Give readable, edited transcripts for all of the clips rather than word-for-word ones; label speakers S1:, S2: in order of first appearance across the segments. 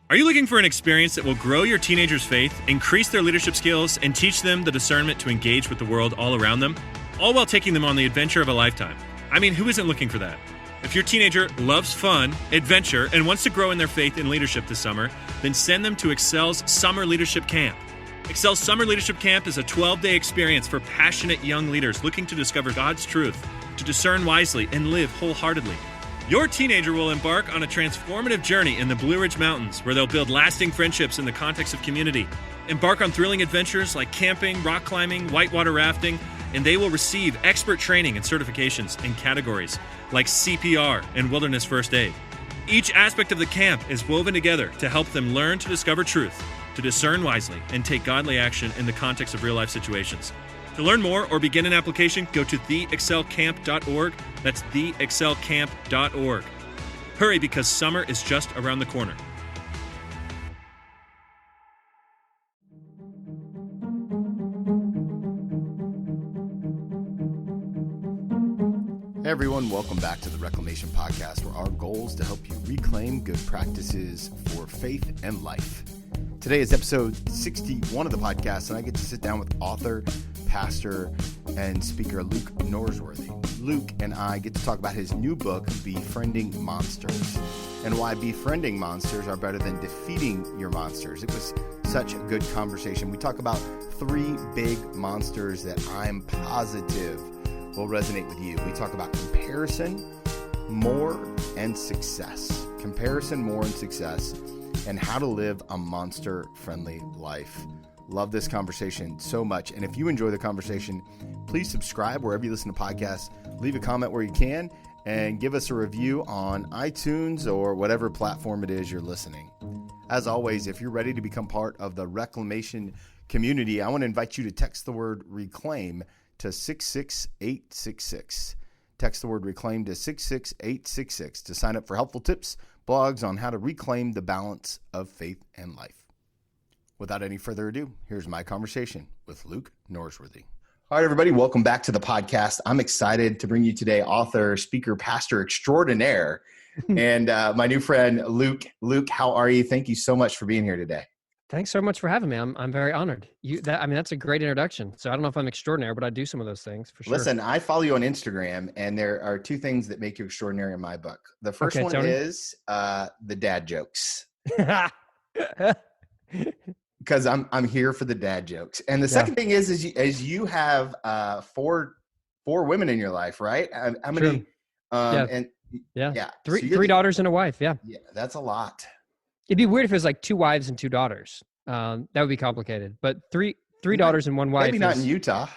S1: Are you looking for an experience that will grow your teenagers' faith, increase their leadership skills, and teach them the discernment to engage with the world all around them, all while taking them on the adventure of a lifetime? I mean, who isn't looking for that? If your teenager loves fun, adventure, and wants to grow in their faith and leadership this summer, then send them to Excel's Summer Leadership Camp. Excel's Summer Leadership Camp is a 12-day experience for passionate young leaders looking to discover God's truth, to discern wisely, and live wholeheartedly. Your teenager will embark on a transformative journey in the Blue Ridge Mountains, where they'll build lasting friendships in the context of community, embark on thrilling adventures like camping, rock climbing, whitewater rafting, and they will receive expert training and certifications in categories like CPR and wilderness first aid. Each aspect of the camp is woven together to help them learn to discover truth, to discern wisely, and take godly action in the context of real-life situations. To learn more or begin an application, go to theexcelcamp.org. That's theexcelcamp.org. Hurry, because summer is just around the corner.
S2: Hey everyone, welcome back to the Reclamation Podcast, where our goal is to help you reclaim good practices for faith and life. Today is episode 61 of the podcast, and I get to sit down with author, pastor, and speaker Luke Norsworthy. Luke and I get to talk about his new book, Befriending Monsters, and why befriending monsters are better than defeating your monsters. It was such a good conversation. We talk about 3 big monsters that I'm positive will resonate with you. We talk about comparison, more, and success. Comparison, more, and success, and how to live a monster-friendly life. Love this conversation so much. And if you enjoy the conversation, please subscribe wherever you listen to podcasts. Leave a comment where you can, and give us a review on iTunes or whatever platform it is you're listening. As always, if you're ready to become part of the Reclamation community, I want to invite you to text the word RECLAIM to 66866. Text the word RECLAIM to 66866 to sign up for helpful tips, blogs on how to reclaim the balance of faith and life. Without any further ado, here's my conversation with Luke Norsworthy. All right, everybody, welcome back to the podcast. I'm excited to bring you today author, speaker, pastor extraordinaire, and my new friend, Luke. Luke, how are you? Thank you so much for being here today.
S3: Thanks so much for having me. I'm very honored. That's a great introduction. So I don't know if I'm extraordinary, but I do some of those things for sure.
S2: Listen, I follow you on Instagram, and there are 2 things that make you extraordinary in my book. The first one is the dad jokes. Because I'm here for the dad jokes. And the second thing is you have 4 women in your life, right? How many?
S3: Three daughters and a wife. Yeah,
S2: that's a lot.
S3: It'd be weird if it was like 2 wives and 2 daughters. That would be complicated. But three daughters and 1 wife.
S2: Maybe not in Utah.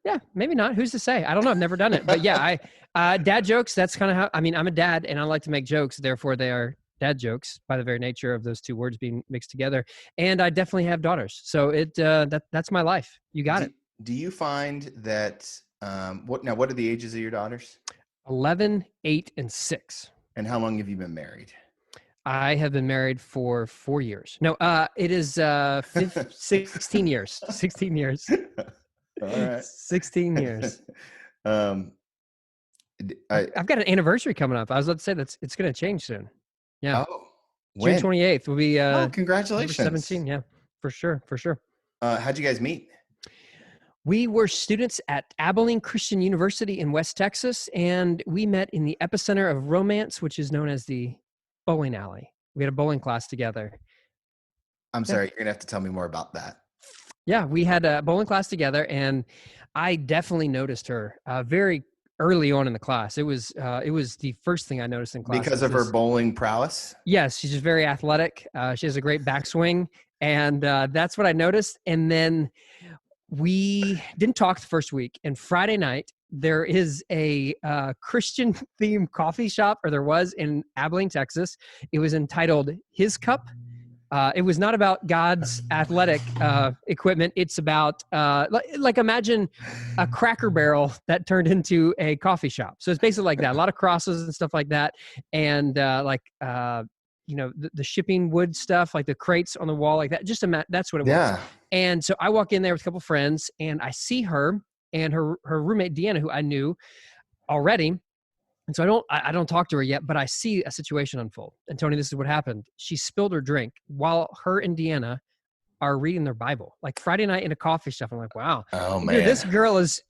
S3: Yeah, maybe not. Who's to say? I don't know. I've never done it. But yeah, dad jokes. That's kind of how. I mean, I'm a dad, and I like to make jokes. Therefore, they are dad jokes by the very nature of those 2 words being mixed together. And I definitely have daughters. So that's my life. You got it.
S2: Do you find that what are the ages of your daughters?
S3: 11, 8, and 6.
S2: And how long have you been married?
S3: I have been married for 4 years. No, it is 16 years. 16 years.
S2: All right.
S3: 16 years.
S2: I've
S3: got an anniversary coming up. I was about to say it's going to change soon. Yeah.
S2: Oh,
S3: June 28th will be.
S2: Congratulations.
S3: 17. Yeah, for sure.
S2: How'd you guys meet?
S3: We were students at Abilene Christian University in West Texas, and we met in the epicenter of romance, which is known as the bowling alley. We had a bowling class together.
S2: I'm sorry, you're gonna have to tell me more about that.
S3: Yeah, we had a bowling class together, and I definitely noticed her very early on in the class. It was the first thing I noticed in class.
S2: Because of her bowling prowess?
S3: Yes, she's just very athletic. She has a great backswing, and that's what I noticed. And then we didn't talk the first week, and Friday night, there is a Christian themed coffee shop, or there was, in Abilene, Texas. It was entitled His Cup. It was not about God's athletic equipment. It's about like imagine a Cracker Barrel that turned into a coffee shop. So it's basically like that. A lot of crosses and stuff like that, and the shipping wood stuff, like the crates on the wall, like that. That's what it was. And so I walk in there with a couple friends, and I see her and her roommate, Deanna, who I knew already. And so I don't talk to her yet, but I see a situation unfold. And Tony, this is what happened. She spilled her drink while her and Deanna are reading their Bible. Like Friday night in a coffee shop. I'm like, wow,
S2: Oh
S3: either
S2: man.
S3: this girl is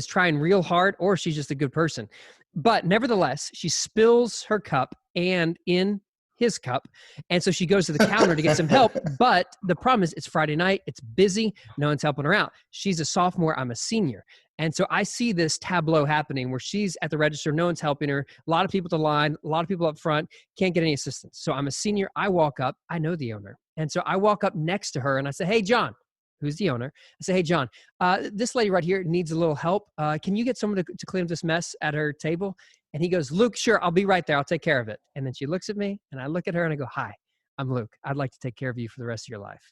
S3: trying real hard or she's just a good person. But nevertheless, she spills her cup and in his cup. And so she goes to the counter to get some help. But the problem is it's Friday night. It's busy. No one's helping her out. She's a sophomore. I'm a senior. And so I see this tableau happening where she's at the register. No one's helping her. A lot of people at the line, a lot of people up front, can't get any assistance. So I'm a senior. I walk up. I know the owner. And so I walk up next to her and I say, hey, John, who's the owner. I say, hey, John, this lady right here needs a little help. Can you get someone to clean up this mess at her table? And he goes, Luke, sure, I'll be right there. I'll take care of it. And then she looks at me and I look at her and I go, hi, I'm Luke. I'd like to take care of you for the rest of your life.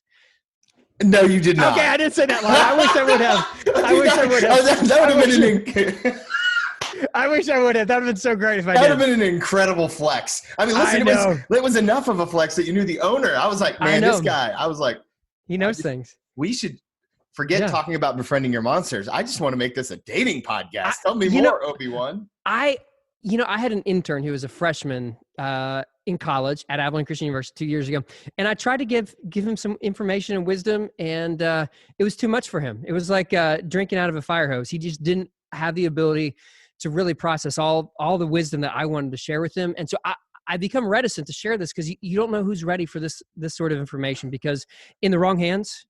S2: No, you did not.
S3: Okay, I didn't say that line. I wish I would have. I wish I would have.
S2: That would have been
S3: I wish I would have. That would have been so great if I
S2: that
S3: did.
S2: would have been an incredible flex. I mean, listen, it was enough of a flex that you knew the owner. I was like, man, this guy. I was like,
S3: he knows things.
S2: We should forget talking about befriending your monsters. I just want to make this a dating podcast. Tell me more, Obi-Wan.
S3: I had an intern who was a freshman in college at Abilene Christian University 2 years ago. And I tried to give him some information and wisdom, and it was too much for him. It was like drinking out of a fire hose. He just didn't have the ability to really process all the wisdom that I wanted to share with him. And so I become reticent to share this because you don't know who's ready for this sort of information, because in the wrong hands,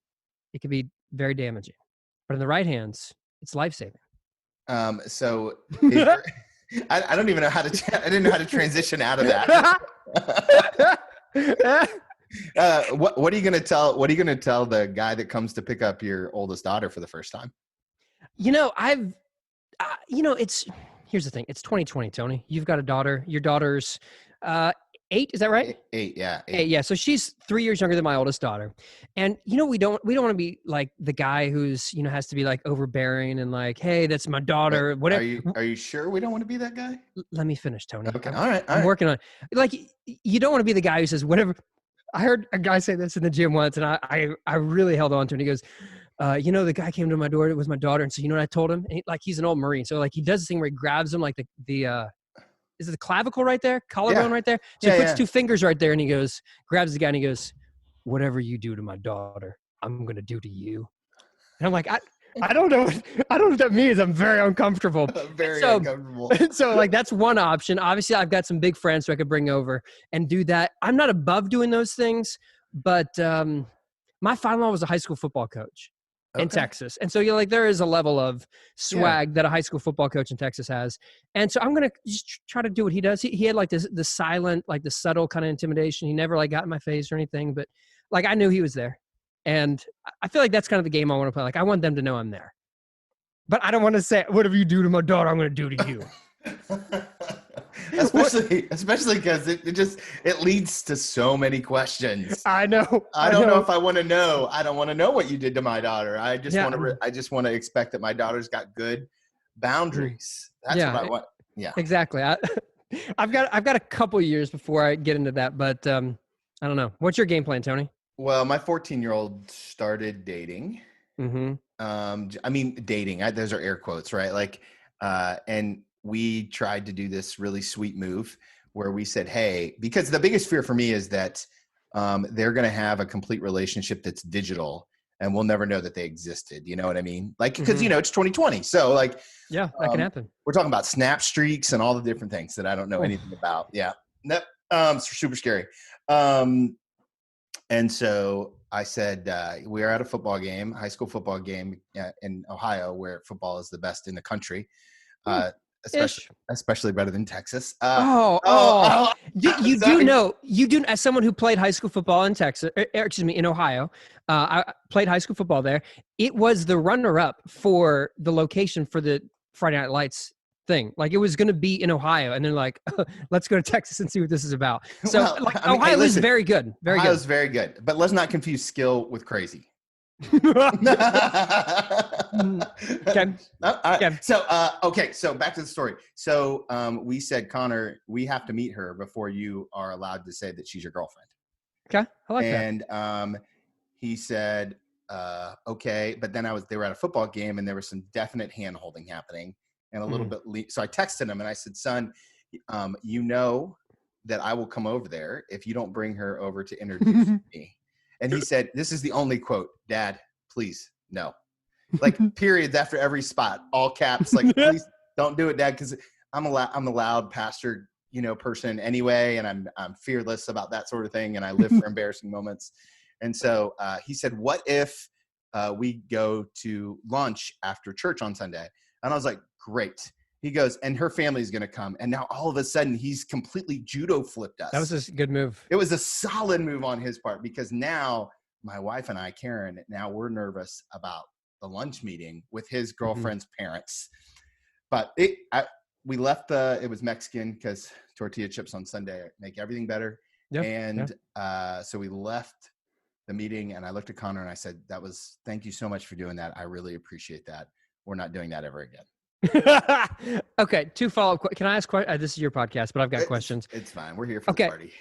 S3: it can be very damaging. But in the right hands, it's life-saving.
S2: So I don't even know how to. I didn't know how to transition out of that. What are you going to tell? What are you going to tell the guy that comes to pick up your oldest daughter for the first time?
S3: Here's the thing. It's 2020, Tony. You've got a daughter. Your daughter's 8. Is that right?
S2: 8. Yeah.
S3: 8. Yeah. So she's 3 years younger than my oldest daughter. And, we don't want to be like the guy who's, has to be like overbearing and like, hey, that's my daughter. Whatever.
S2: Are you sure we don't want to be that guy?
S3: Let me finish, Tony.
S2: Okay. All right.
S3: I'm working on it. Like, you don't want to be the guy who says whatever. I heard a guy say this in the gym once, and I really held on to it. And he goes, the guy came to my door. It was my daughter. And so, what I told him? And he's an old Marine. So like he does this thing where he grabs him like is it the clavicle right there? Collarbone right there? So he puts 2 fingers right there and he goes, grabs the guy and he goes, whatever you do to my daughter, I'm going to do to you. And I'm like, I don't know. I don't know what that means. I'm very uncomfortable.
S2: Uncomfortable.
S3: So like, that's one option. Obviously I've got some big friends who I could bring over and do that. I'm not above doing those things, but my father-in-law was a high school football coach. In Texas. And so there is a level of swag that a high school football coach in Texas has. And so I'm going to just try to do what he does. He had like the silent, like the subtle kind of intimidation. He never like got in my face or anything, but like I knew he was there. And I feel like that's kind of the game I want to play. Like I want them to know I'm there. But I don't want to say, whatever you do to my daughter, I'm going to do to you.
S2: especially because it leads to so many questions.
S3: I know.
S2: I don't know if I want to know. I don't want to know what you did to my daughter. I just want to expect that my daughter's got good boundaries. That's what I want. Yeah,
S3: exactly. I've got a couple years before I get into that, but I don't know. What's your game plan, Tony?
S2: Well, my 14-year-old started dating.
S3: Mm-hmm.
S2: I mean, dating. Those are air quotes, right? Like, and we tried to do this really sweet move where we said, hey, because the biggest fear for me is that they're going to have a complete relationship that's digital and we'll never know that they existed. You know what I mean? Like, because, it's 2020. So like,
S3: yeah, that can happen.
S2: We're talking about snap streaks and all the different things that I don't know anything about. Yeah. It's super scary. And so I said, we are at a football game, high school football game in Ohio, where football is the best in the country. Especially better than Texas.
S3: You do know, as someone who played high school football in Texas, in Ohio, I played high school football there. It was the runner-up for the location for the Friday Night Lights thing. Like it was going to be in Ohio, and then like, let's go to Texas and see what this is about. So Ohio is very good.
S2: Ohio's very good, but let's not confuse skill with crazy.
S3: Okay.
S2: So back to the story. So we said, Connor, we have to meet her before you are allowed to say that she's your girlfriend.
S3: Okay, I like
S2: that. And he said, okay, but then they were at a football game and there was some definite hand holding happening. and a little bit. So I texted him and I said, son, you know that I will come over there if you don't bring her over to introduce me. And he said, this is the only quote, Dad, please, no. Like periods after every spot, all caps, like, please don't do it, Dad. Cause I'm a loud pastor, person anyway. And I'm fearless about that sort of thing. And I live for embarrassing moments. And so he said, what if we go to lunch after church on Sunday? And I was like, great. He goes, and her family's going to come. And now all of a sudden he's completely judo flipped us.
S3: That was a good move.
S2: It was a solid move on his part, because now my wife and I, Karen, now we're nervous about the lunch meeting with his girlfriend's parents. But we left it was Mexican, because tortilla chips on Sunday make everything better. Yep. And so we left the meeting, and I looked at Connor and I said, thank you so much for doing that. I really appreciate that. We're not doing that ever again.
S3: Okay, 2 follow-up. Can I ask questions? This is your podcast, but I've got questions.
S2: It's fine. We're here for the party.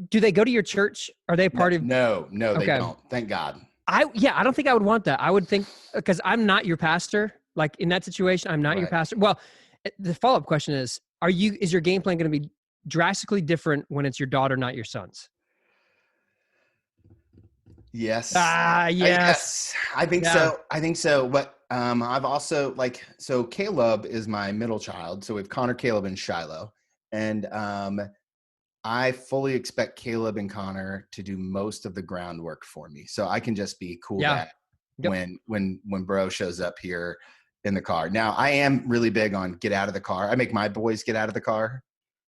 S3: Do they go to your church? Are they part of?
S2: No, they don't. Thank God.
S3: I don't think I would want that. I would think, because I'm not your pastor. Like in that situation, I'm not your pastor. Well, the follow-up question is your game plan going to be drastically different when it's your daughter, not your son's?
S2: Yes.
S3: Yes.
S2: I think so. But I've also so Caleb is my middle child. So we have Connor, Caleb, and Shiloh. And I fully expect Caleb and Connor to do most of the groundwork for me. So I can just be cool when bro shows up here in the car. Now I am really big on get out of the car. I make my boys get out of the car.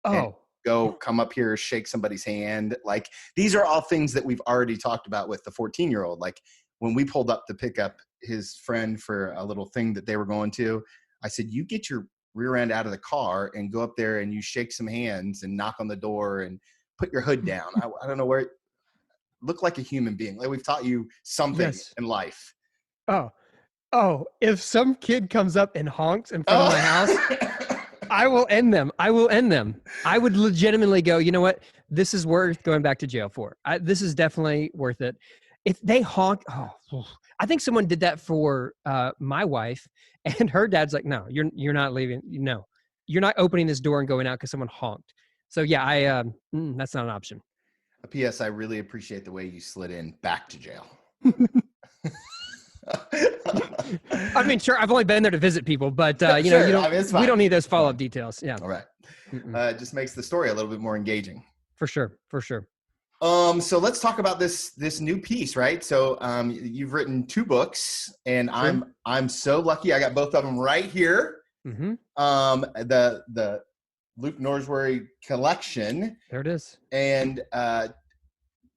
S2: Come up here, shake somebody's hand. Like, these are all things that we've already talked about with the 14-year-old. Like, when we pulled up to pick up his friend for a little thing that they were going to, I said, you get your rear end out of the car and go up there and you shake some hands and knock on the door and put your hood down. I don't know where, look like a human being. Like, we've taught you something in life.
S3: Oh, if some kid comes up and honks in front of my house, I will end them. I would legitimately go, you know what? This is worth going back to jail for. This is definitely worth it. If they honk, I think someone did that for my wife, and her dad's like, no, you're not leaving. No, you're not opening this door and going out because someone honked. So yeah, that's not an option.
S2: P.S. I really appreciate the way you slid in back to jail.
S3: I mean, sure, I've only been there to visit people, but we don't need those follow-up details. Yeah.
S2: All right. Just makes the story a little bit more engaging.
S3: For sure.
S2: So let's talk about this new piece, right? So you've written 2 books, and I'm so lucky. I got both of them right here. Mm-hmm. The Luke Norsworthy collection.
S3: There it is.
S2: And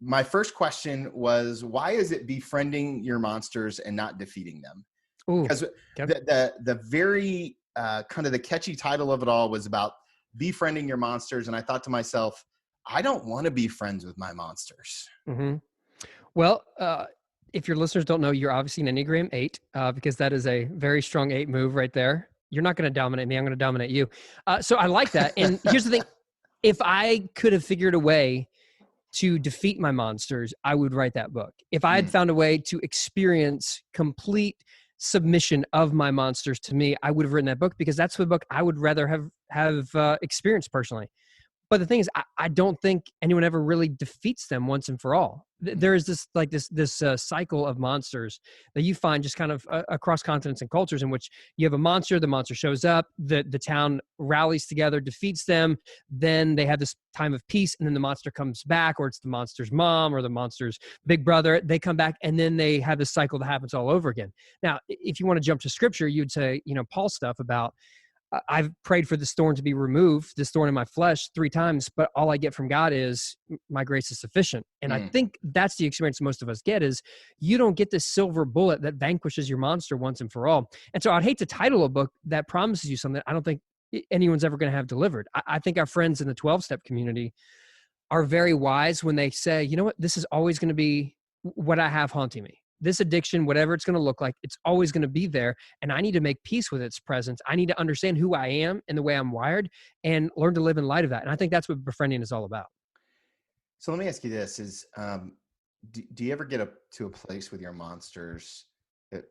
S2: my first question was, why is it befriending your monsters and not defeating them? Because the very kind of the catchy title of it all was about befriending your monsters. And I thought to myself, I don't want to be friends with my monsters.
S3: Mm-hmm. Well, if your listeners don't know, you're obviously an Enneagram 8, because that is a very strong 8 move right there. You're not going to dominate me. I'm going to dominate you. So I like that. And here's the thing. If I could have figured a way to defeat my monsters, I would write that book. If I had found a way to experience complete submission of my monsters to me, I would have written that book, because that's the book I would rather have experienced personally. But the thing is, I don't think anyone ever really defeats them once and for all. There is this cycle of monsters that you find just kind of across continents and cultures, in which you have a monster, the monster shows up, the town rallies together, defeats them, then they have this time of peace, and then the monster comes back, or it's the monster's mom or the monster's big brother. They come back, and then they have this cycle that happens all over again. Now, if you want to jump to scripture, you'd say, Paul's stuff about, I've prayed for this thorn to be removed, this thorn in my flesh 3 times, but all I get from God is my grace is sufficient. And I think that's the experience most of us get, is you don't get this silver bullet that vanquishes your monster once and for all. And so I'd hate to title a book that promises you something I don't think anyone's ever going to have delivered. I think our friends in the 12-step community are very wise when they say, you know what, this is always going to be what I have haunting me. This addiction, whatever it's going to look like, it's always going to be there. And I need to make peace with its presence. I need to understand who I am and the way I'm wired, and learn to live in light of that. And I think that's what befriending is all about.
S2: So let me ask you this, do you ever get to a place with your monsters,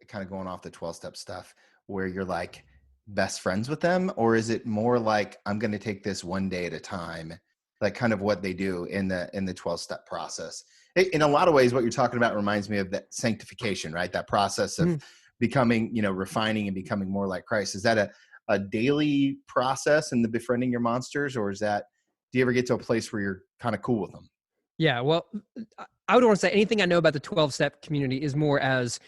S2: kind of going off the 12-step stuff, where you're like, best friends with them, or is it more like I'm going to take this one day at a time, like kind of what they do in the 12-step process? In a lot of ways, what you're talking about reminds me of that sanctification, right? That process of becoming, refining and becoming more like Christ. Is that a daily process in the Befriending Your Monsters, or do you ever get to a place where you're kind of cool with them?
S3: Yeah, well, I would want to say anything I know about the 12-step community is more as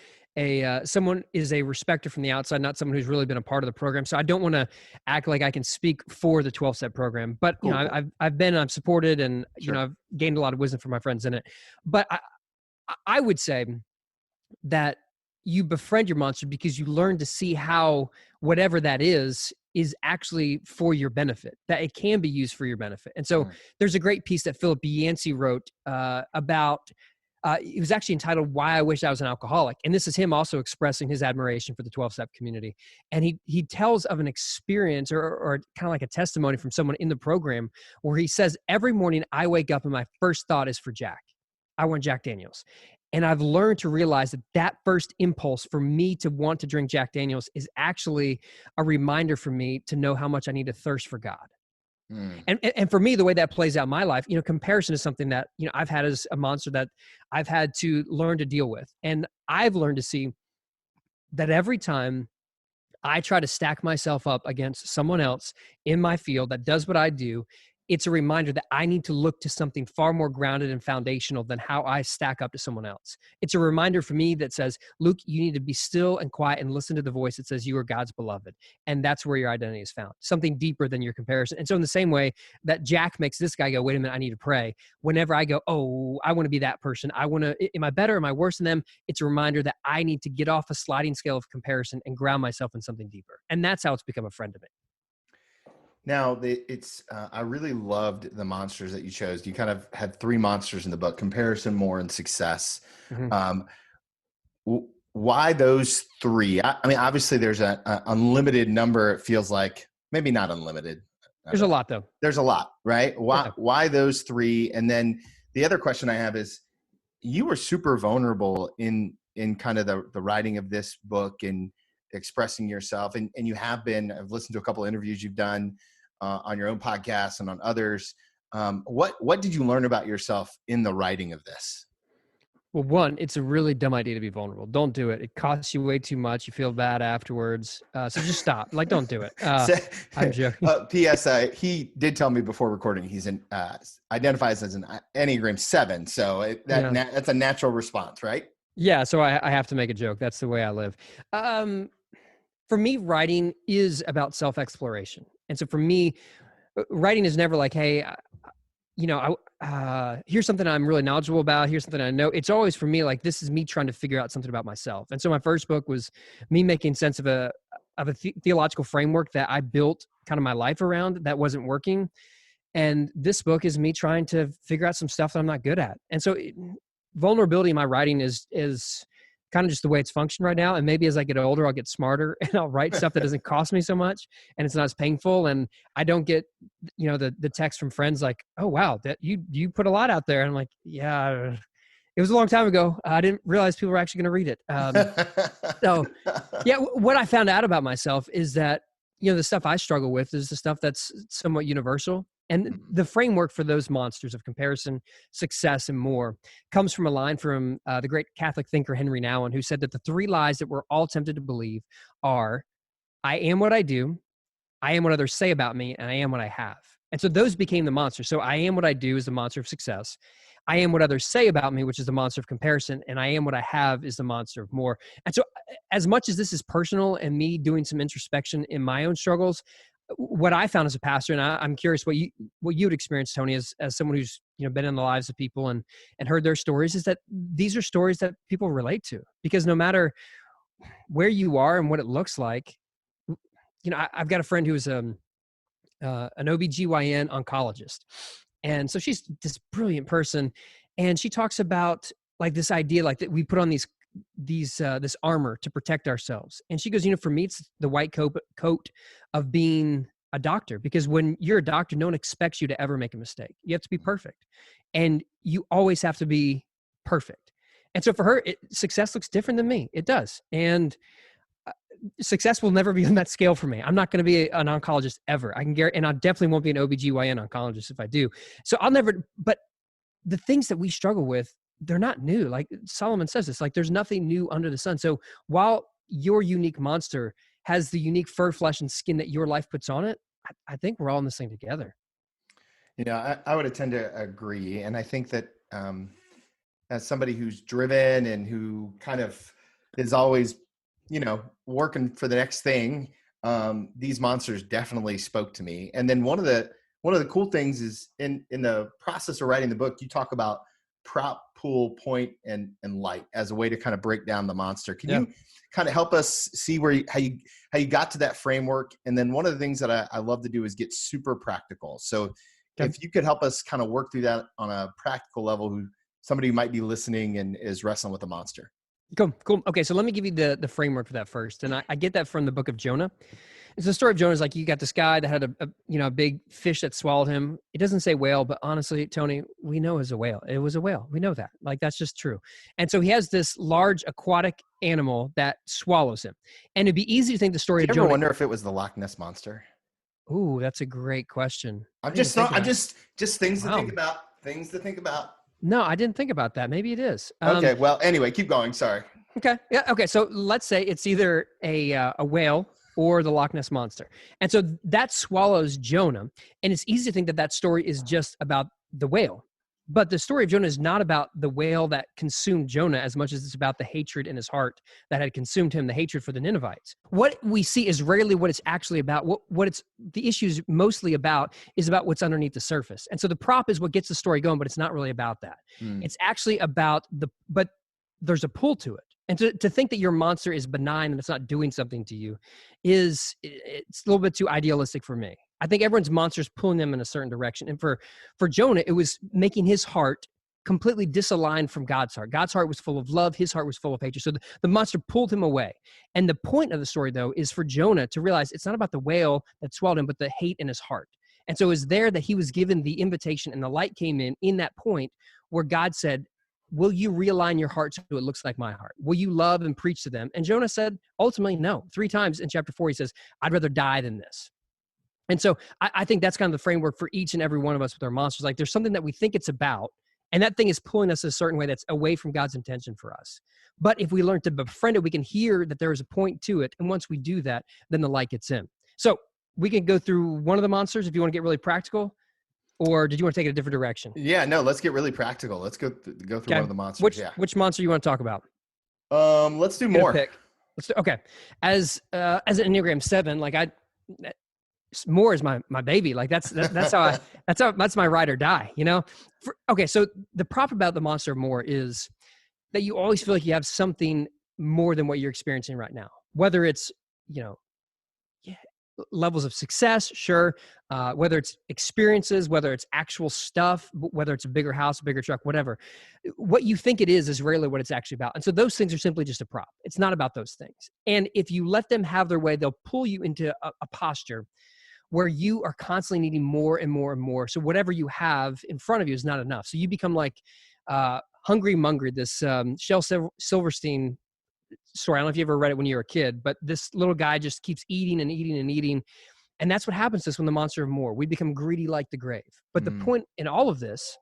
S3: someone is a respecter from the outside, not someone who's really been a part of the program. So I don't want to act like I can speak for the 12-step program, but
S2: Cool.
S3: I've supported, and
S2: Sure.
S3: I've gained a lot of wisdom from my friends in it. But I would say that you befriend your monster because you learn to see how whatever that is actually for your benefit, that it can be used for your benefit. And so there's a great piece that Philip Yancey wrote about, it was actually entitled Why I Wish I Was an Alcoholic. And this is him also expressing his admiration for the 12-step community. And he tells of an experience or kind of like a testimony from someone in the program where he says, every morning I wake up and my first thought is for Jack. I want Jack Daniels. And I've learned to realize that first impulse for me to want to drink Jack Daniels is actually a reminder for me to know how much I need to thirst for God. And for me, the way that plays out in my life, comparison is something that, I've had as a monster that I've had to learn to deal with. And I've learned to see that every time I try to stack myself up against someone else in my field that does what I do, it's a reminder that I need to look to something far more grounded and foundational than how I stack up to someone else. It's a reminder for me that says, Luke, you need to be still and quiet and listen to the voice that says you are God's beloved. And that's where your identity is found, something deeper than your comparison. And so in the same way that Jack makes this guy go, wait a minute, I need to pray. Whenever I go, oh, I want to be that person. Am I better? Am I worse than them? It's a reminder that I need to get off a sliding scale of comparison and ground myself in something deeper. And that's how it's become a friend to me.
S2: Now, I really loved the monsters that you chose. You kind of had three monsters in the book: comparison, more, and success. Why those three? I mean, obviously there's an unlimited number. It feels like maybe not unlimited.
S3: There's a lot though.
S2: There's a lot, right? Why those three? And then the other question I have is, you were super vulnerable in kind of the writing of this book and expressing yourself. And you have been, I've listened to a couple of interviews you've done on your own podcast and on others. What did you learn about yourself in the writing of this?
S3: Well, one, it's a really dumb idea to be vulnerable. Don't do it. It costs you way too much. You feel bad afterwards. So just stop. Don't do it. I'm joking.
S2: P.S. He did tell me before recording he's identifies as an Enneagram 7. So that's a natural response, right?
S3: Yeah. So I have to make a joke. That's the way I live. For me, writing is about self-exploration. And so for me, writing is never like, hey, here's something I'm really knowledgeable about. Here's something I know. It's always for me, like, this is me trying to figure out something about myself. And so my first book was me making sense of a theological framework that I built kind of my life around that wasn't working. And this book is me trying to figure out some stuff that I'm not good at. And so vulnerability in my writing is kind of just the way it's functioned right now. And maybe as I get older, I'll get smarter and I'll write stuff that doesn't cost me so much and it's not as painful. And I don't get, the text from friends like, oh, wow, that you put a lot out there. And I'm like, yeah, it was a long time ago. I didn't realize people were actually going to read it. So yeah, what I found out about myself is that, the stuff I struggle with is the stuff that's somewhat universal. And the framework for those monsters of comparison, success, and more comes from a line from the great Catholic thinker Henry Nouwen, who said that the three lies that we're all tempted to believe are, I am what I do, I am what others say about me, and I am what I have. And so those became the monsters. So I am what I do is the monster of success. I am what others say about me, which is the monster of comparison. And I am what I have is the monster of more. And so as much as this is personal and me doing some introspection in my own struggles, what I found as a pastor, and I'm curious what you'd experienced, Tony, as someone who's been in the lives of people and heard their stories, is that these are stories that people relate to, because no matter where you are and what it looks like, I've got a friend who's an OBGYN oncologist, and so she's this brilliant person, and she talks about like this idea like that we put on this armor to protect ourselves. And she goes, for me, it's the white coat of being a doctor, because when you're a doctor, no one expects you to ever make a mistake. You have to be perfect, and you always have to be perfect. And so for her, success looks different than me. It does. And success will never be on that scale for me. I'm not going to be an oncologist ever. I can guarantee, and I definitely won't be an OBGYN oncologist if I do. So I'll never, but the things that we struggle with, they're not new. Like Solomon says, it's like there's nothing new under the sun. So while your unique monster has the unique fur, flesh, and skin that your life puts on it, I think we're all in this thing together.
S2: I would tend to agree. And I think that as somebody who's driven and who kind of is always, working for the next thing, these monsters definitely spoke to me. And then one of the cool things is in the process of writing the book, you talk about prop, pull, point, and light as a way to kind of break down the monster. Can you kind of help us see how you got to that framework? And then one of the things that I love to do is get super practical. So if you could help us kind of work through that on a practical level, somebody who might be listening and is wrestling with a monster.
S3: Cool. Okay, so let me give you the framework for that first. And I get that from the book of Jonah. It's the story of Jonah. Is like you got this guy that had a big fish that swallowed him. It doesn't say whale, but honestly, Tony, we know it's a whale. It was a whale. We know that. Like that's just true. And so he has this large aquatic animal that swallows him. And it'd be easy to think the story of Jonah.
S2: I wonder if it was the Loch Ness monster.
S3: Ooh, that's a great question.
S2: Just things to think about. Things to think about.
S3: No, I didn't think about that. Maybe it is.
S2: Okay. Well, anyway, keep going. Sorry.
S3: Okay. Yeah. Okay. So let's say it's either a whale or the Loch Ness monster. And so that swallows Jonah. And it's easy to think that story is just about the whale. But the story of Jonah is not about the whale that consumed Jonah as much as it's about the hatred in his heart that had consumed him, the hatred for the Ninevites. What we see is rarely what it's actually about. The issue is mostly about is about what's underneath the surface. And so the prop is what gets the story going, but it's not really about that. It's actually about but there's a pull to it. And to think that your monster is benign and it's not doing something to you it's a little bit too idealistic for me. I think everyone's monster is pulling them in a certain direction. And for Jonah, it was making his heart completely disaligned from God's heart. God's heart was full of love. His heart was full of hatred. So the monster pulled him away. And the point of the story, though, is for Jonah to realize it's not about the whale that swallowed him, but the hate in his heart. And so it was there that he was given the invitation and the light came in that point where God said, will you realign your heart so it looks like my heart? Will you love and preach to them? And Jonah said, ultimately, no. 3 times in chapter 4, he says, I'd rather die than this. And so I think that's kind of the framework for each and every one of us with our monsters. Like there's something that we think it's about, and that thing is pulling us a certain way that's away from God's intention for us. But if we learn to befriend it, we can hear that there is a point to it. And once we do that, then the light gets in. So we can go through one of the monsters if you want to get really practical, or did you want to take it a different direction?
S2: Yeah, no, let's get really practical. Let's go through one of the monsters.
S3: Which monster you want to talk about?
S2: Let's do more.
S3: Okay. As an Enneagram 7, like more is my baby. Like that's my ride or die, Okay. So the prop about the monster of more is that you always feel like you have something more than what you're experiencing right now, whether it's, levels of success, sure. Whether it's experiences, whether it's actual stuff, whether it's a bigger house, a bigger truck, whatever. What you think it is rarely what it's actually about. And so those things are simply just a prop. It's not about those things. And if you let them have their way, they'll pull you into a posture where you are constantly needing more and more and more. So whatever you have in front of you is not enough. So you become like Hungry Mungry, this Shel Silverstein story. I don't know if you ever read it when you were a kid, but this little guy just keeps eating and eating and eating. And that's what happens to us when the monster of more. We become greedy like the grave. But the point in all of this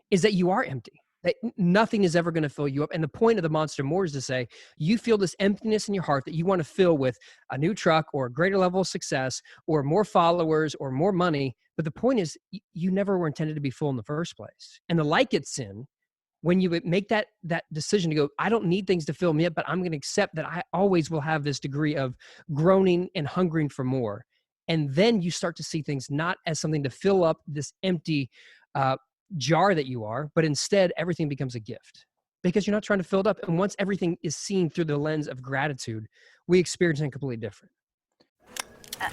S3: is that you are empty, that nothing is ever going to fill you up. And the point of the monster of more is to say, you feel this emptiness in your heart that you want to fill with a new truck or a greater level of success or more followers or more money. But the point is you never were intended to be full in the first place. And the light gets in when you make that decision to go, I don't need things to fill me up, but I'm going to accept that I always will have this degree of groaning and hungering for more. And then you start to see things not as something to fill up this empty jar that you are, but instead everything becomes a gift because you're not trying to fill it up. And once everything is seen through the lens of gratitude, we experience something completely different.
S4: I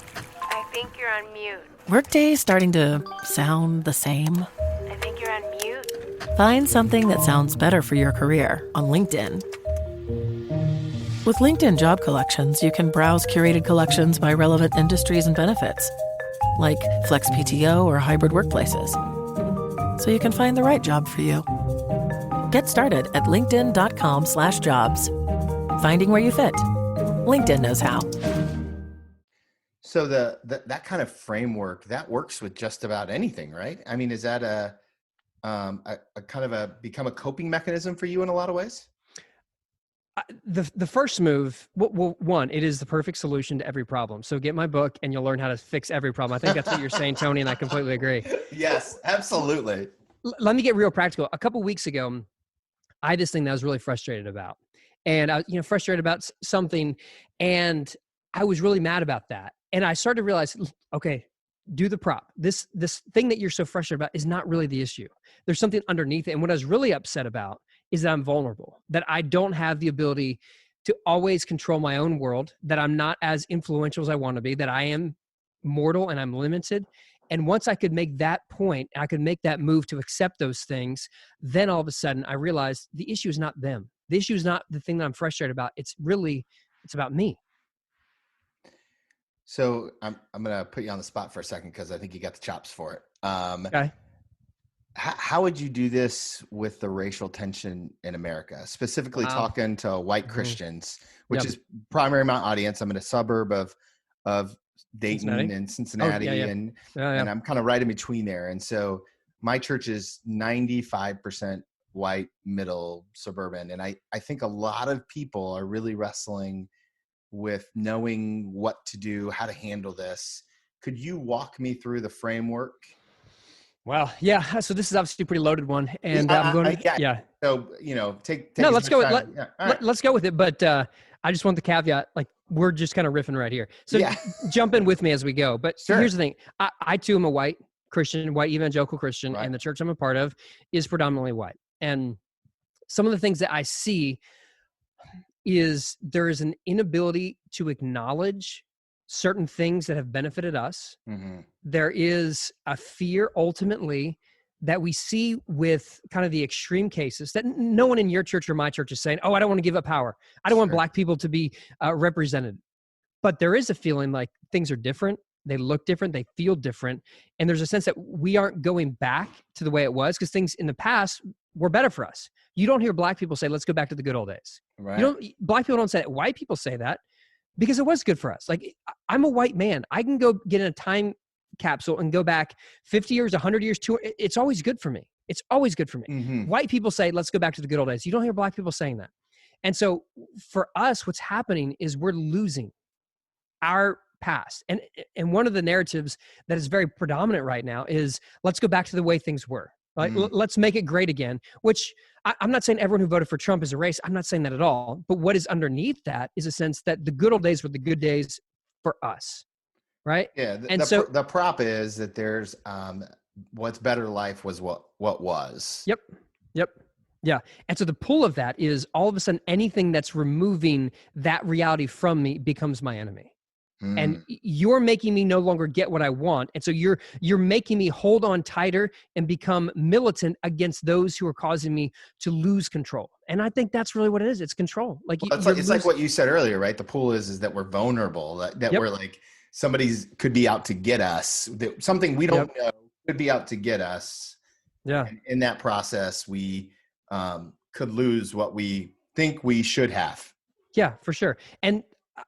S4: think you're on mute.
S5: Workday starting to sound the same?
S4: I think you're on mute.
S5: Find something that sounds better for your career on LinkedIn. With LinkedIn Job Collections, you can browse curated collections by relevant industries and benefits, like flex PTO or hybrid workplaces, so you can find the right job for you. Get started at linkedin.com/jobs. Finding where you fit. LinkedIn knows how.
S2: So that kind of framework that works with just about anything, right? I mean, is that a kind of become a coping mechanism for you in a lot of ways?
S3: The first move, well, one, it is the perfect solution to every problem. So get my book and you'll learn how to fix every problem. I think that's what you're saying, Tony, and I completely agree.
S2: Yes, absolutely.
S3: Let me get real practical. A couple weeks ago, I had this thing that I was really frustrated about. And I was, frustrated about something. And I was really mad about that. And I started to realize, okay, do the prop. This thing that you're so frustrated about is not really the issue. There's something underneath it. And what I was really upset about is that I'm vulnerable, that I don't have the ability to always control my own world, that I'm not as influential as I want to be, that I am mortal and I'm limited. And once I could make that point, I could make that move to accept those things, then all of a sudden I realized the issue is not them. The issue is not the thing that I'm frustrated about. It's about me.
S2: So I'm going to put you on the spot for a second because I think you got the chops for it.
S3: Okay.
S2: How would you do this with the racial tension in America, specifically talking to white Christians, which is primary my audience? I'm in a suburb of Dayton and Cincinnati, and I'm kind of right in between there. And so my church is 95% white, middle, suburban. And I think a lot of people are really wrestling with knowing what to do, how to handle this. Could you walk me through the framework?
S3: Well, yeah. So this is obviously a pretty loaded one, and I'm going to,
S2: So, take
S3: no, let's go with, let's go with it. But I just want the caveat, like we're just kind of riffing right here. So jump in with me as we go. But here's the thing. I too am a white Christian, white evangelical Christian, and the church I'm a part of is predominantly white. And some of the things that I see is there is an inability to acknowledge certain things that have benefited us. Mm-hmm. There is a fear ultimately that we see with kind of the extreme cases that no one in your church or my church is saying, oh, I don't want to give up power. I don't want Black people to be represented. But there is a feeling like things are different. They look different. They feel different. And there's a sense that we aren't going back to the way it was because things in the past were better for us. You don't hear Black people say, let's go back to the good old days. Right. Black people don't say that. White people say that because it was good for us. Like, I'm a white man. I can go get in a time capsule and go back 50 years, 100 years, it's always good for me. It's always good for me. Mm-hmm. White people say, let's go back to the good old days. You don't hear Black people saying that. And so for us, what's happening is we're losing our past. And one of the narratives that is very predominant right now is let's go back to the way things were. Like, let's make it great again, which I'm not saying everyone who voted for Trump is a race. I'm not saying that at all. But what is underneath that is a sense that the good old days were the good days for us. Right.
S2: Yeah. The prop is that there's what's better life was what was.
S3: Yep. Yeah. And so the pull of that is all of a sudden anything that's removing that reality from me becomes my enemy. And you're making me no longer get what I want. And so you're making me hold on tighter and become militant against those who are causing me to lose control. And I think that's really what it is. It's control. Like,
S2: it's like what you said earlier, right? The pull is that we're vulnerable, that we're like somebody's could be out to get us, that something we don't know could be out to get us.
S3: Yeah.
S2: And in that process, we could lose what we think we should have.
S3: Yeah, for sure. And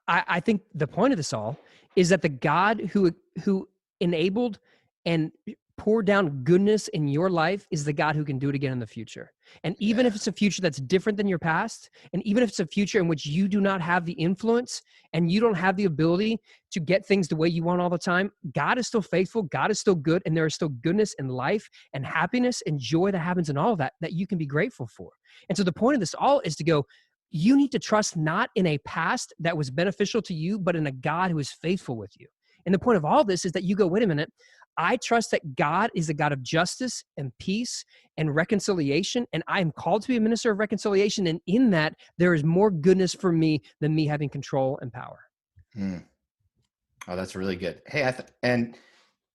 S3: I think the point of this all is that the God who enabled and poured down goodness in your life is the God who can do it again in the future. And even if it's a future that's different than your past, and even if it's a future in which you do not have the influence and you don't have the ability to get things the way you want all the time, God is still faithful, God is still good, and there is still goodness in life and happiness and joy that happens in all of that you can be grateful for. And so the point of this all is to go, you need to trust not in a past that was beneficial to you, but in a God who is faithful with you. And the point of all this is that you go, wait a minute, I trust that God is a God of justice and peace and reconciliation, and I am called to be a minister of reconciliation, and in that, there is more goodness for me than me having control and power.
S2: Oh, that's really good. Hey,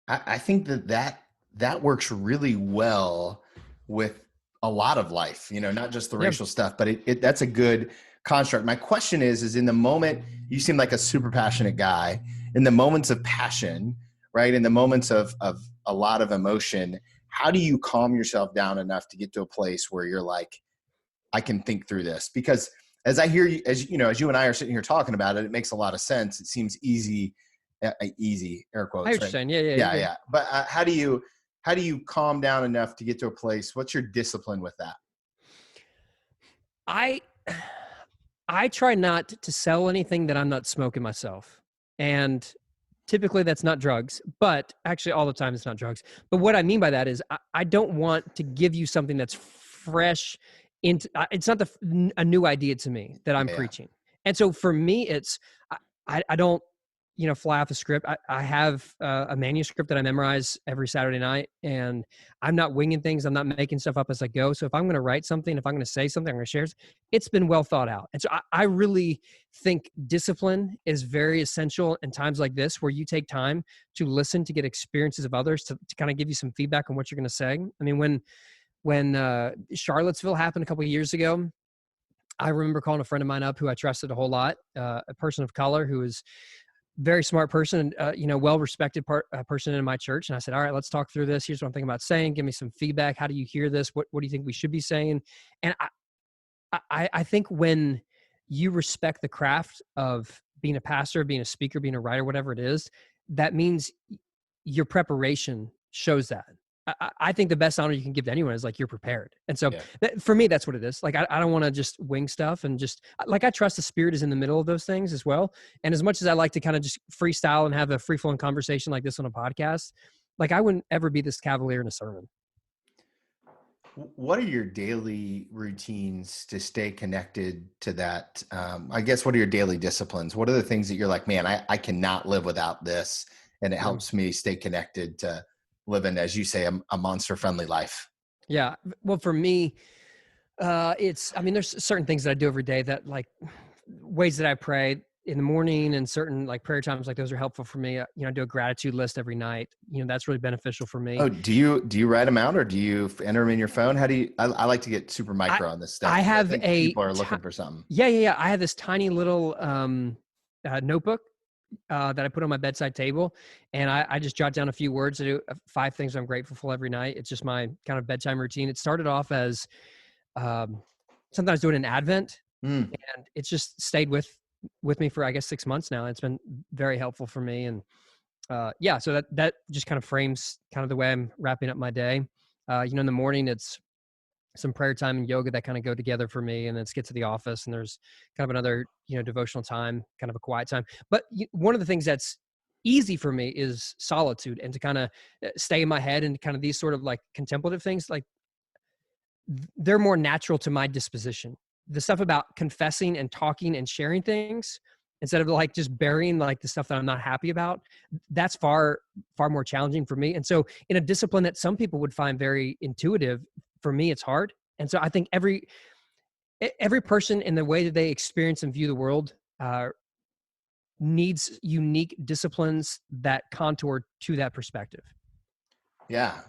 S2: I think that works really well with a lot of life, not just the racial stuff, but that's a good construct. My question is in the moment, you seem like a super passionate guy. In the moments of passion, right? In the moments of a lot of emotion, how do you calm yourself down enough to get to a place where you're like, I can think through this? Because as I hear you, as you and I are sitting here talking about it, it makes a lot of sense. It seems easy, easy air quotes.
S3: I understand. Yeah.
S2: Yeah. But how do you calm down enough to get to a place? What's your discipline with that?
S3: I try not to sell anything that I'm not smoking myself. And typically that's not drugs, but actually all the time it's not drugs. But what I mean by that is I don't want to give you something that's fresh into, it's not a new idea to me that I'm preaching. And so for me, it's, I don't, fly off the script. I have a manuscript that I memorize every Saturday night, and I'm not winging things. I'm not making stuff up as I go. So if I'm going to write something, if I'm going to say something, I'm going to share, it's been well thought out. And so I really think discipline is very essential in times like this, where you take time to listen, to get experiences of others, to kind of give you some feedback on what you're going to say. I mean, when Charlottesville happened a couple of years ago, I remember calling a friend of mine up who I trusted a whole lot, a person of color who was very smart person, well-respected person in my church. And I said, all right, let's talk through this. Here's what I'm thinking about saying. Give me some feedback. How do you hear this? What do you think we should be saying? And I think when you respect the craft of being a pastor, being a speaker, being a writer, whatever it is, that means your preparation shows that. I think the best honor you can give to anyone is like, you're prepared. And so for me, that's what it is. Like, I don't want to just wing stuff, and just like, I trust the Spirit is in the middle of those things as well. And as much as I like to kind of just freestyle and have a free flowing conversation like this on a podcast, like, I wouldn't ever be this cavalier in a sermon.
S2: What are your daily routines to stay connected to that? I guess, what are your daily disciplines? What are the things that you're like, man, I cannot live without this, and it helps me stay connected to living, as you say, a monster-friendly life?
S3: Yeah. Well, for me, there's certain things that I do every day, that, like, ways that I pray in the morning, and certain like prayer times, like those are helpful for me. I do a gratitude list every night. That's really beneficial for me.
S2: Oh, do you write them out, or do you enter them in your phone? How do you, I like to get super micro on this stuff.
S3: I have
S2: people are looking for something.
S3: Yeah. I have this tiny little notebook that I put on my bedside table, and I just jot down a few words. I do 5 things I'm grateful for every night. It's just my kind of bedtime routine. It started off as sometimes doing an Advent, and it's just stayed with me for, I guess, 6 months now. It's been very helpful for me. And so that just kind of frames kind of the way I'm wrapping up my day. In the morning, it's some prayer time and yoga that kind of go together for me, and then get to the office, and there's kind of another, devotional time, kind of a quiet time. But one of the things that's easy for me is solitude, and to kind of stay in my head, and kind of these sort of like contemplative things, like they're more natural to my disposition. The stuff about confessing and talking and sharing things, instead of like just burying like the stuff that I'm not happy about, that's far, far more challenging for me. And so in a discipline that some people would find very intuitive, for me, it's hard. And so I think every person, in the way that they experience and view the world, needs unique disciplines that contour to that perspective.
S2: Yeah,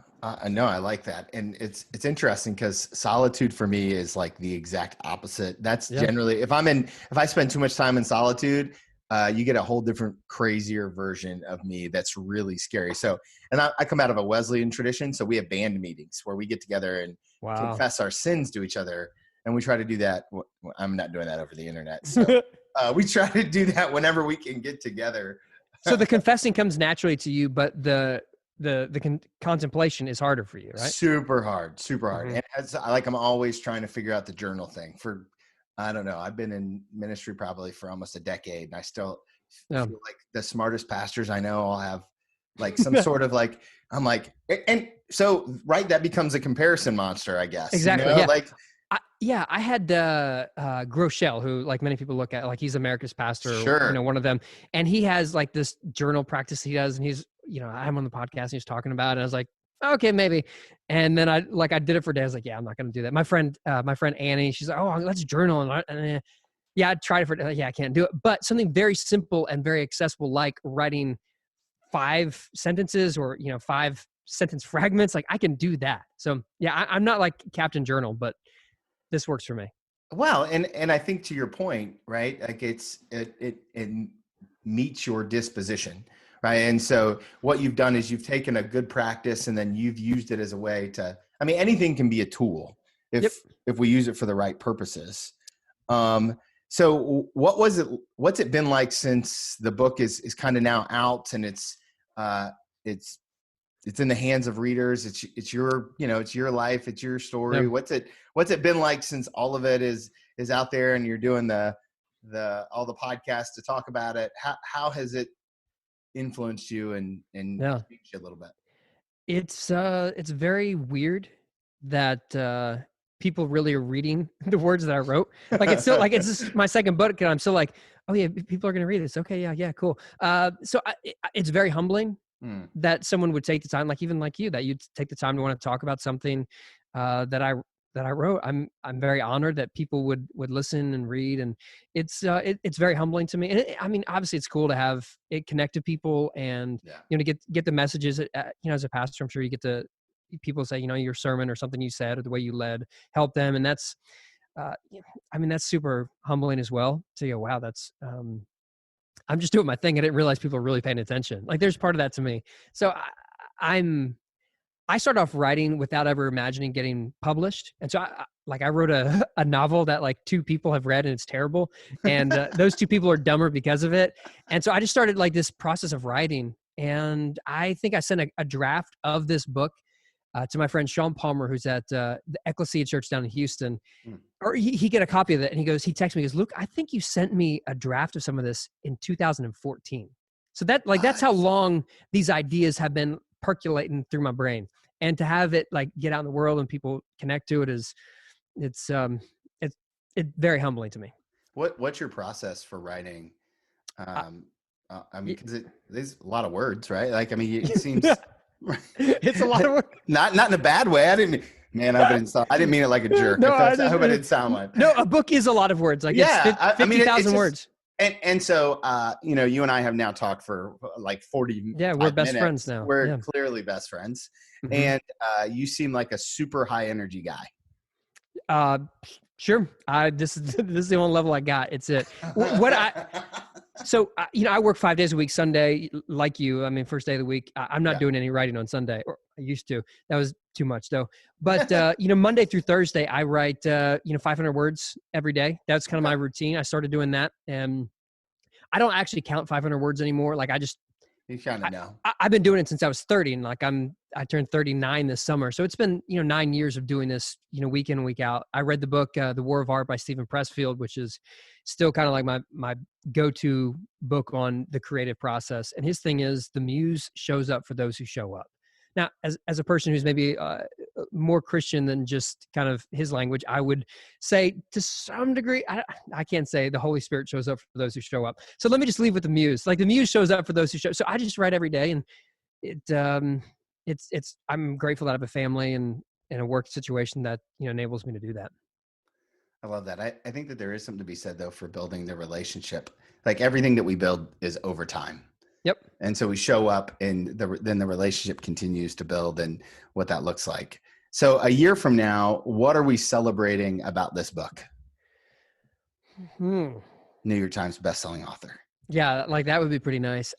S2: no, I like that. And it's interesting, because solitude for me is like the exact opposite. That's generally, if I spend too much time in solitude, you get a whole different, crazier version of me that's really scary. So, and I come out of a Wesleyan tradition, so we have band meetings where we get together and confess our sins to each other. And we try to do that. I'm not doing that over the internet. So we try to do that whenever we can get together.
S3: So the confessing comes naturally to you, but the contemplation is harder for you, right?
S2: Super hard.
S3: Mm-hmm.
S2: And I'm always trying to figure out the journal thing. I don't know, I've been in ministry probably for almost a decade, and I still feel like the smartest pastors I know all have like some sort of like, I'm like, and so, right, that becomes a comparison monster, I guess.
S3: Exactly. I had Groeschel, who, like, many people look at, like, he's America's pastor,
S2: sure,
S3: one of them, and he has like this journal practice he does, and he's, I'm on the podcast and he's talking about it, and I was like, okay, maybe. And then I did it for a day. I was like, yeah, I'm not going to do that. My friend Annie, she's like, oh, let's journal. And I tried it for, I can't do it. But something very simple and very accessible, like writing 5 sentences or, 5 sentence fragments, like, I can do that. So I'm not like Captain Journal, but this works for me.
S2: Well, and I think, to your point, right? Like, it meets your disposition. Right. And so what you've done is you've taken a good practice, and then you've used it as a way to, anything can be a tool if we use it for the right purposes. So what's it been like since the book is kind of now out and it's in the hands of readers? It's your, it's your life, it's your story.
S3: Yeah.
S2: What's it been like since all of it is out there and you're doing all the podcasts to talk about it? How has it influenced you and changed you a little bit?
S3: It's very weird that people really are reading the words that I wrote. Like it's still like it's just my second book, and I'm still like, oh yeah, people are gonna read this. Okay, yeah, cool. So it's very humbling that someone would take the time, like even like you, that you'd take the time to want to talk about something that I wrote. I'm very honored that people would listen and read, and it's very humbling to me. And I mean, obviously, it's cool to have it connect to people, and to get the messages. As a pastor, I'm sure you get to people say, your sermon or something you said or the way you led help them, and that's, that's super humbling as well. So wow, that's. I'm just doing my thing. I didn't realize people are really paying attention. Like there's part of that to me. So I started off writing without ever imagining getting published. And so I wrote a novel that like 2 people have read and it's terrible. And those 2 people are dumber because of it. And so I just started like this process of writing. And I think I sent a draft of this book to my friend Sean Palmer, who's at the Ecclesia Church down in Houston. Or he get a copy of it and he texts me, he goes, Luke, I think you sent me a draft of some of this in 2014. So that's how long these ideas have been percolating through my brain, and to have it like get out in the world and people connect to it it's very humbling to me.
S2: What's your process for writing? Because there's a lot of words, right? Like, it seems
S3: it's a lot of words.
S2: Not in a bad way. I didn't mean it like a jerk.
S3: No,
S2: I hope I didn't sound like.
S3: No, a book is a lot of words. Like it's 50,000 words.
S2: And so, you and I have now talked for like 40
S3: Yeah, we're best
S2: minutes.
S3: friends now.
S2: We're clearly best friends. Mm-hmm. And you seem like a super high energy guy.
S3: Sure. This is the only level I got. It's it. I work 5 days a week, Sunday, like you. First day of the week. I'm not doing any writing on Sunday, or I used to. That was too much though. But, Monday through Thursday, I write, 500 words every day. That's kind of my routine. I started doing that. And I don't actually count 500 words anymore. Like
S2: you kind of know.
S3: I've been doing it since I was 30, and like I turned 39 this summer. So it's been, 9 years of doing this, week in and week out. I read the book, The War of Art by Stephen Pressfield, which is still kind of like my go-to book on the creative process. And his thing is the muse shows up for those who show up. Now, as a person who's maybe more Christian than just kind of his language, I would say to some degree, I can't say the Holy Spirit shows up for those who show up. So let me just leave with the muse. Like the muse shows up for those who show. So I just write every day, and I'm grateful that I have a family and a work situation that enables me to do that.
S2: I love that. I think that there is something to be said though for building the relationship. Like everything that we build is over time.
S3: Yep.
S2: And so we show up, and then the relationship continues to build, and what that looks like. So a year from now, what are we celebrating about this book? New York Times bestselling author.
S3: Yeah, like that would be pretty nice.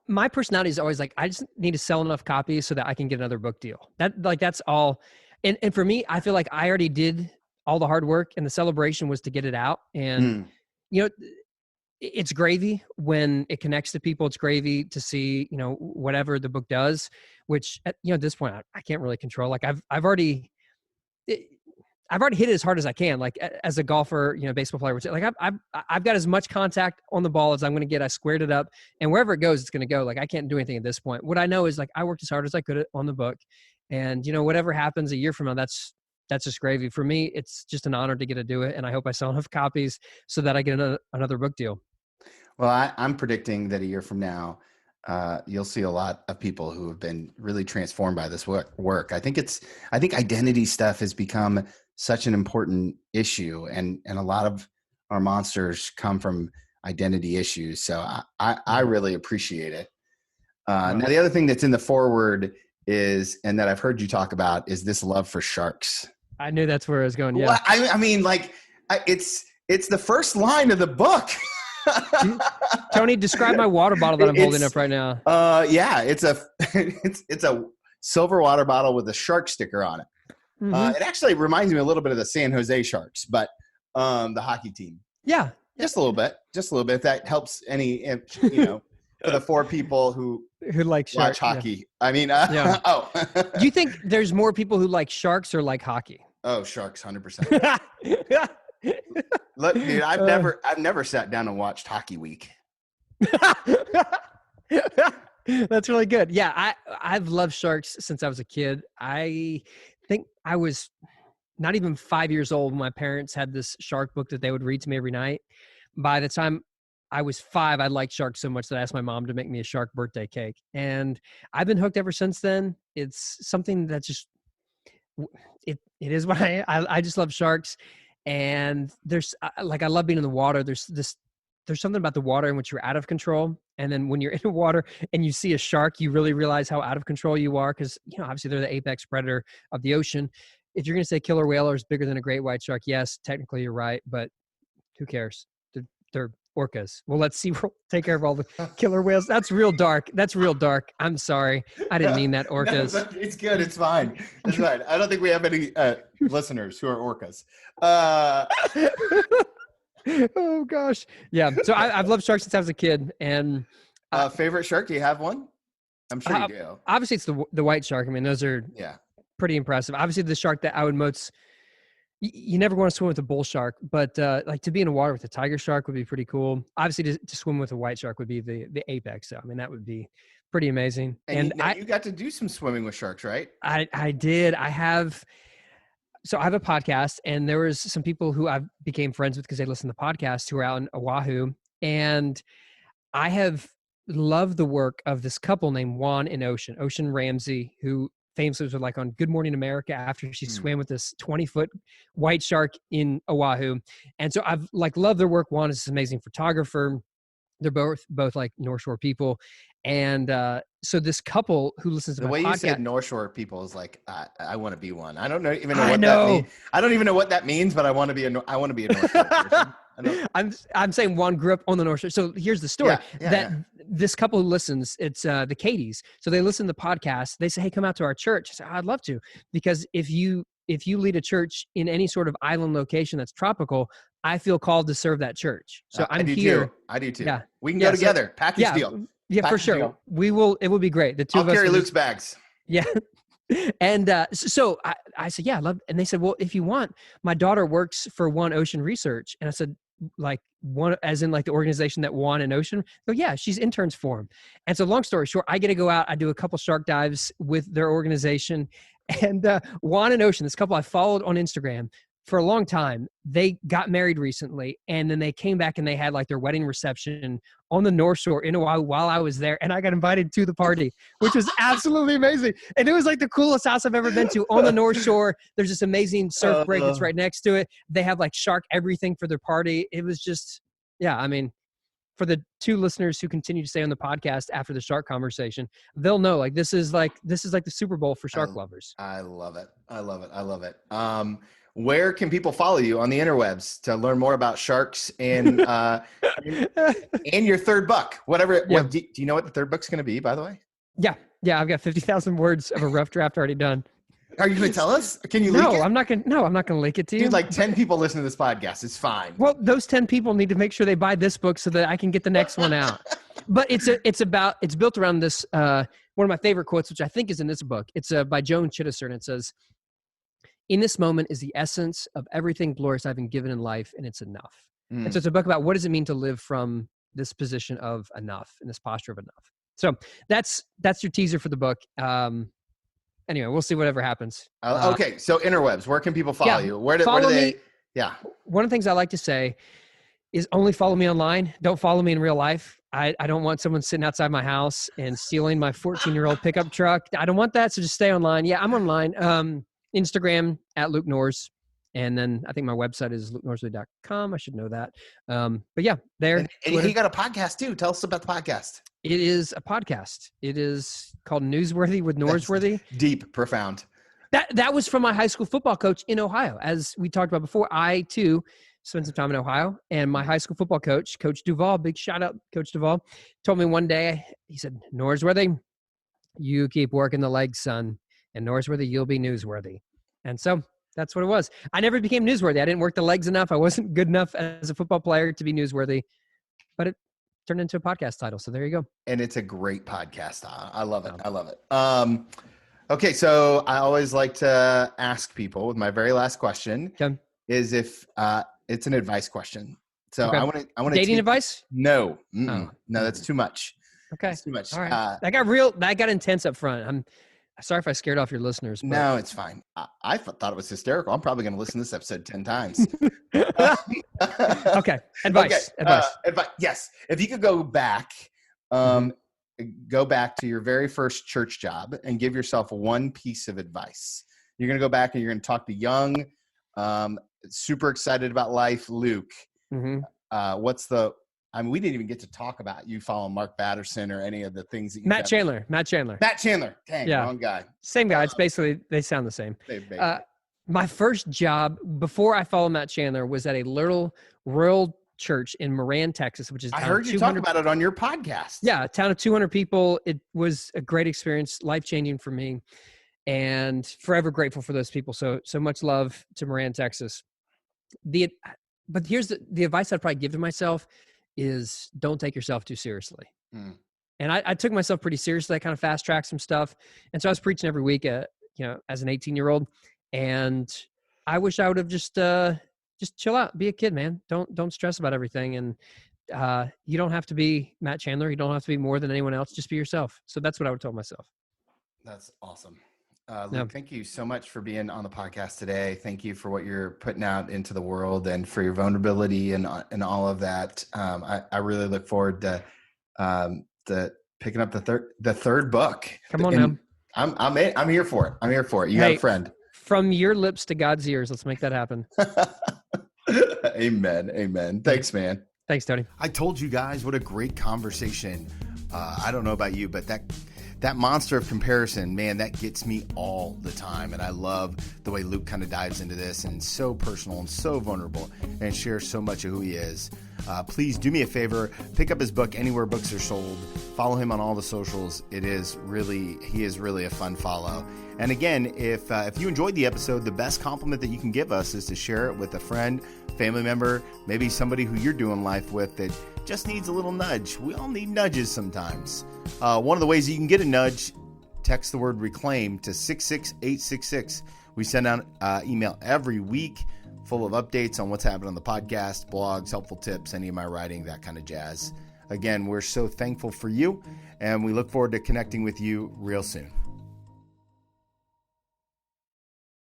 S3: My personality is always like, I just need to sell enough copies so that I can get another book deal. That's all. And for me, I feel like I already did all the hard work, and the celebration was to get it out. And, it's gravy when it connects to people. It's gravy to see, whatever the book does, which at this point I can't really control. Like I've already hit it as hard as I can. Like as a golfer, baseball player would say, like I've got as much contact on the ball as I'm going to get. I squared it up, and wherever it goes, it's going to go. Like I can't do anything at this point. What I know is like I worked as hard as I could on the book, and whatever happens a year from now, that's just gravy. For me, it's just an honor to get to do it, and I hope I sell enough copies so that I get another book deal.
S2: Well, I'm predicting that a year from now, you'll see a lot of people who have been really transformed by this work. I think identity stuff has become such an important issue, and a lot of our monsters come from identity issues. So I really appreciate it. Now, the other thing that's in the foreword is, and that I've heard you talk about, is this love for sharks.
S3: I knew that's where I was going. Yeah.
S2: Well, it's the first line of the book.
S3: Tony, describe my water bottle that I'm holding up right now.
S2: It's a silver water bottle with a shark sticker on it. Mm-hmm. It actually reminds me a little bit of the San Jose Sharks, but The hockey team.
S3: Yeah.
S2: Just a little bit. Just a little bit. If that helps any, for the 4 people who
S3: like
S2: watch
S3: sharks.
S2: hockey. I mean,
S3: Yeah.
S2: oh.
S3: Do you think there's more people who like sharks or like hockey?
S2: Oh, sharks, 100%. Look, dude, I've never sat down and watched Hockey Week.
S3: That's really good. Yeah, I've loved sharks since I was a kid. I think I was not even 5 years old when my parents had this shark book that they would read to me every night. By the time I was 5, I liked sharks so much that I asked my mom to make me a shark birthday cake. And I've been hooked ever since then. It's something that just, it is what I just love sharks. And there's I love being in the water. There's something about the water in which you're out of control. And then when you're in the water and you see a shark, you really realize how out of control you are. Cause obviously they're the apex predator of the ocean. If you're going to say killer whale is bigger than a great white shark, yes, technically you're right, but who cares? They're orcas. Well, let's see. We'll take care of all the killer whales. That's real dark. I'm sorry. I didn't mean that, orcas.
S2: No, it's good. It's fine. It's fine. I don't think we have any listeners who are orcas.
S3: Oh, gosh. Yeah. So I've loved sharks since I was a kid. And
S2: favorite shark? Do you have one? I'm sure you do.
S3: Obviously, it's the white shark. I mean, those are pretty impressive. Obviously, the shark that I would most, you never want to swim with a bull shark, but to be in the water with a tiger shark would be pretty cool. Obviously, to swim with a white shark would be the apex. So, I mean, that would be pretty amazing.
S2: And you got to do some swimming with sharks, right?
S3: I did. I have a podcast, and there was some people who I became friends with because they listen to the podcast who are out in Oahu. And I have loved the work of this couple named Juan and Ocean Ramsey, who famously was on Good Morning America after she swam with this 20-foot white shark in Oahu. And so I've loved their work. Juan is an amazing photographer. They're both like North Shore people. And so this couple who listens to
S2: the
S3: my
S2: way
S3: podcast,
S2: you said North Shore people is like, I want to be one. I don't even know what that means. I don't even know what that means, but I want to be a North Shore person.
S3: I'm saying Juan grew up on the North Shore. So here's the story this couple who listens, it's the Katies. So they listen to the podcast. They say, hey, come out to our church. I say, I'd love to, because if you lead a church in any sort of island location that's tropical, I feel called to serve that church. So I'm here.
S2: I do too.
S3: Yeah.
S2: We can go together. Package deal.
S3: Yeah,
S2: Package
S3: for sure.
S2: Deal.
S3: We will. It will be great. The two
S2: I'll
S3: of us
S2: carry Luke's bags.
S3: Yeah. And so I said, yeah, I love. And they said, well, if you want, my daughter works for One Ocean Research. And I said, one, as in the organization that One and Ocean. So yeah, she's interns for them. And so long story short, I get to go out. I do a couple shark dives with their organization. And Juan and Ocean, this couple I followed on Instagram for a long time, they got married recently. And then they came back and they had their wedding reception on the North Shore in Oahu while I was there. And I got invited to the party, which was absolutely amazing. And it was the coolest house I've ever been to on the North Shore. There's this amazing surf break that's right next to it. They have shark everything for their party. It was just, I mean, for the two listeners who continue to stay on the podcast after the shark conversation, they'll know this is like the Super Bowl for shark lovers.
S2: I love it. I love it. I love it. Where can people follow you on the interwebs to learn more about sharks and and your third book? Whatever.
S3: Yeah.
S2: Do you know what the third book's going to be, by the way?
S3: Yeah. I've got 50,000 words of a rough draft already done.
S2: Are you going to tell us? Can you leak it?
S3: I'm not going to leak it to you.
S2: Dude, 10 people listen to this podcast. It's fine.
S3: Well, those 10 people need to make sure they buy this book so that I can get the next one out. But it's built around this, one of my favorite quotes, which I think is in this book. It's by Joan Chittister, and it says, in this moment is the essence of everything glorious I've been given in life, and it's enough. And so it's a book about what does it mean to live from this position of enough, in this posture of enough. So that's your teaser for the book. Anyway, we'll see whatever happens.
S2: Okay, so interwebs, where can people follow you? Where do they? Yeah.
S3: One of the things I like to say is only follow me online. Don't follow me in real life. I don't want someone sitting outside my house and stealing my 14-year-old pickup truck. I don't want that, so just stay online. Yeah, I'm online. Instagram at Luke Nors. And then I think my website is lukenorsworthy.com. I should know that. But yeah, there.
S2: And you got a podcast too. Tell us about the podcast.
S3: It is a podcast. It is called Newsworthy with Norsworthy.
S2: Deep, profound.
S3: That was from my high school football coach in Ohio. As we talked about before, I too spent some time in Ohio, and my high school football coach, Coach Duvall, big shout out, Coach Duvall, told me one day, he said, Norsworthy, you keep working the legs, son, and Norsworthy, you'll be newsworthy. And so That's what it was. I never became newsworthy. I didn't work the legs enough. I wasn't good enough as a football player to be newsworthy, but it turned into a podcast title. So there you go.
S2: And it's a great podcast. I love it. I love it. Okay. So I always like to ask people with my very last question is if it's an advice question. So I want to
S3: dating advice.
S2: No, no, that's too much.
S3: Okay.
S2: That's too much.
S3: All right. That got intense up front. I'm sorry if I scared off your listeners. But...
S2: No, it's fine. I thought it was hysterical. I'm probably going to listen to this episode 10 times.
S3: Okay. Advice.
S2: Yes. If you could go back, go back to your very first church job and give yourself one piece of advice. You're going to go back and you're going to talk to young, super excited about life, Luke. We didn't even get to talk about you following Mark Batterson or any of the things that you
S3: Matt Chandler.
S2: Dang, wrong guy.
S3: Same guy. It's basically, they sound the same. My first job before I followed Matt Chandler was at a little rural church in Moran, Texas, which is
S2: I heard you talk about it on your podcast.
S3: Yeah, a town of 200 people. It was a great experience, life-changing for me, and forever grateful for those people. So much love to Moran, Texas. But here's the advice I'd probably give to myself is don't take yourself too seriously. And I took myself pretty seriously. I kind of fast-tracked some stuff. And so I was preaching every week, as an 18-year-old. And I wish I would have just chill out, be a kid, man. Don't stress about everything. And you don't have to be Matt Chandler. You don't have to be more than anyone else. Just be yourself. So that's what I would tell myself.
S2: That's awesome. Luke, thank you so much for being on the podcast today. Thank you for what you're putting out into the world and for your vulnerability and all of that. I really look forward to picking up the third book.
S3: Come on, now.
S2: I'm here for it. You got a friend.
S3: From your lips to God's ears. Let's make that happen.
S2: Amen. Thanks, man.
S3: Thanks, Tony.
S2: I told you guys what a great conversation. I don't know about you, but that monster of comparison, man, that gets me all the time. And I love the way Luke kind of dives into this and so personal and so vulnerable and shares so much of who he is. Please do me a favor, pick up his book anywhere books are sold. Follow him on all the socials. He is really a fun follow. And again, if you enjoyed the episode, the best compliment that you can give us is to share it with a friend, family member, maybe somebody who you're doing life with that just needs a little nudge. We all need nudges sometimes. One of the ways you can get a nudge, text the word reclaim to 66866. We send out email every week full of updates on what's happening on the podcast, blogs, helpful tips, any of my writing, that kind of jazz. Again, we're so thankful for you, and we look forward to connecting with you real soon.